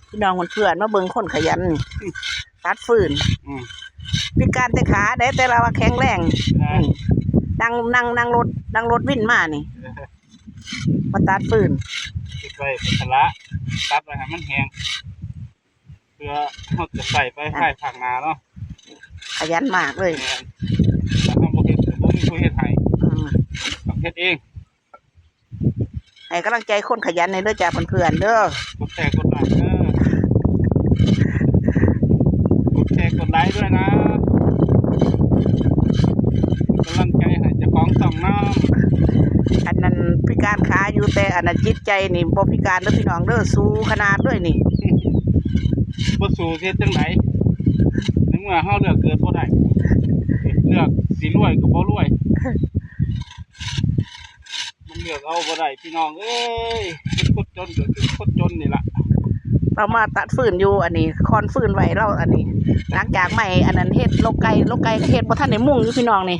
พี่น้องเพื่อนมาเบิ่งคนขยันตัดฟืนพิการแต่ขาได้แต่เราแข็งแรงนั่งรถวิ่นมานี่มาตัดฟืนติดไว้เป็นละตัดไว้ให้มันแห้งเพื่อเขาจะใส่ไปให้ผักนาเนาะขยันมากเลยแต่เขาบ่เฮ็ดบ่มีผู้เฮ็ดให้ต้องเฮ็ดเองให้กำลังใจคนขยันในเด้อจ้าเพื่อนๆเด้อกดแชร์กดไลค์เด้อกดแชร์กดไลค์ด้วยนะกำลังใจให้เจ้าของช่องน้ำอันนั้นพิการขาอยู่แต่อันนั้นจิตใจนี่บ่พิการเด้อพี่น้องเด้อสู้ขนาดด้วยนี่บ่สู้เฮ็ดจังได๋ในเมื่อเฮาเลือกเกิดบ่ได้เลือกสิรวยก็บ่รวยมันเลือกเอาบ่ได้พี่น้องเอ้ยคนจนก็คือคนจนนี่ล่ะเรามาตัดฟืนอยู่อันนี้คอนฟืนไว้เราอันนี้หลังจากใหม่อันนั้นเฮ็ดโลกไก่เฮ็ดบ่ทันได้มุ่งอยู่พี่น้องนี่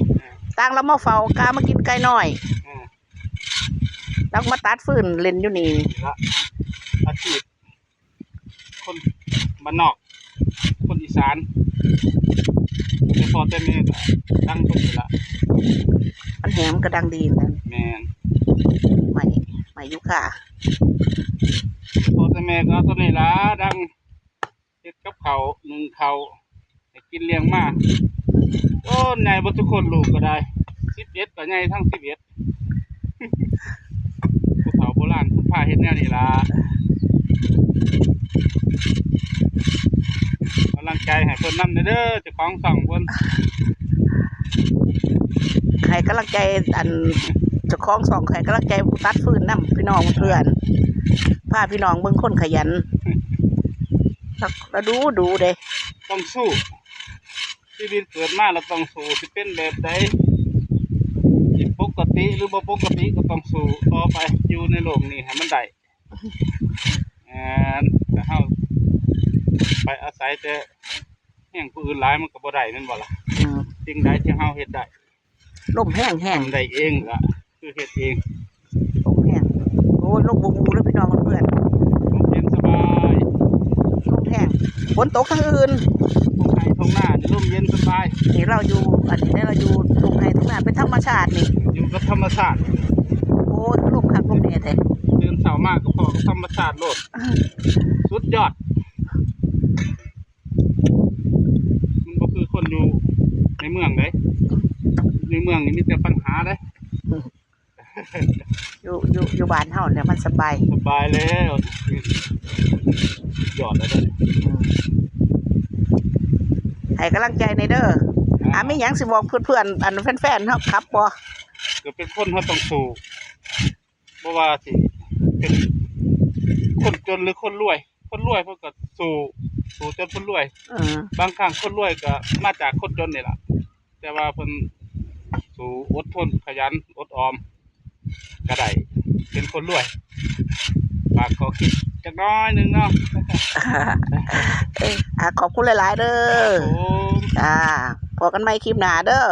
ตั้งแล้วมาเฝ้ากามากินไก่น้อยแล้วมาตัดฟืนเล่นอยู่นี่ละอาชีพคนบ้านนอกคนอีสานแต่พอแต่แม่ก็ดังคนนี่ละมันแหมก็ดังดีนั่นแม่นใหม่ยุค่าพอแต่แม่ก็ตัวนี้ละดังเฮ็ดกับเขานึ่งเขาให้กินเลี้ยงมาโอ้ใหญ่บ่ทุกคนลูกก็ได้11ก็ใหญ่ทั้ง11ผู้เฒ่าโบราณคุณพาเฮ็ดแนวนี้ล่ะกำลังใจให้เพิ่นนำเด้อเจ้าของช่องเพิ่นให้กำลังใจอันเจ้าของช่องให้กำลังใจผู้ตัดฟืนนำพี่น้องเพื่อนพาพี่น้องเบิ่งคนขยันแล้วดูเด้ต้องสู้ชีวิตเกิดมาเราต้องสู้สิเป็นแบบใดปกติหรือบ่ปกติก็ต้องสู้ต่อไปอยู่ในโลกนี้ให้มันได้แต่เฮาไปอาศัยแต่แห่งผู้อื่นหลายมันก็บ่ได้แม่นบ่ล่ะสิ่งใดที่เฮาเฮ็ดได้ลมแห้งได้เองล่ะคือเฮ็ดเองลมแห้งโอ้ยลมบูแล้วพี่น้องเพื่อนลมเย็นสบายลมแห้งฝนตกทางอื่นตรงไหนตรงหน้าลมเย็นสบายนี่เราอยู่อันนี้เราอยู่ตรงไหนตรงหน้าเป็นธรรมชาตินี่อยู่กับธรรมชาติโอ้ยลมคักลมแน่แท้เดินเช้ามากก็พอกับธรรมชาติโลดสุดยอดมันก็คือคนอยู่ในเมืองเลยในเมืองนี่มีแต่ปัญหาเลยอยู่บ้านเฮาเนี่ยมันสบายแล้วยอดเลยให้กำลังใจในเด้อไม่ยังสิบอกเพื่อนอันแฟนๆครับบ่ก็เป็นคนเขาต้องสู้บ่ว่าสิเป็นคนจนหรือคนรวยเพิ่นก็สู้จนเพิ่นรวยบางครั้งคนรวยก็มาจากคนจนนี่ล่ะแต่ว่าเพิ่นสู้อดทนขยันอดออมก็ได้เป็นคนรวยฝากขอคิดจักน้อยนึงเนาะขอบคุณหลายๆเด้อพอกันใหม่คลิปหน้าเด้อ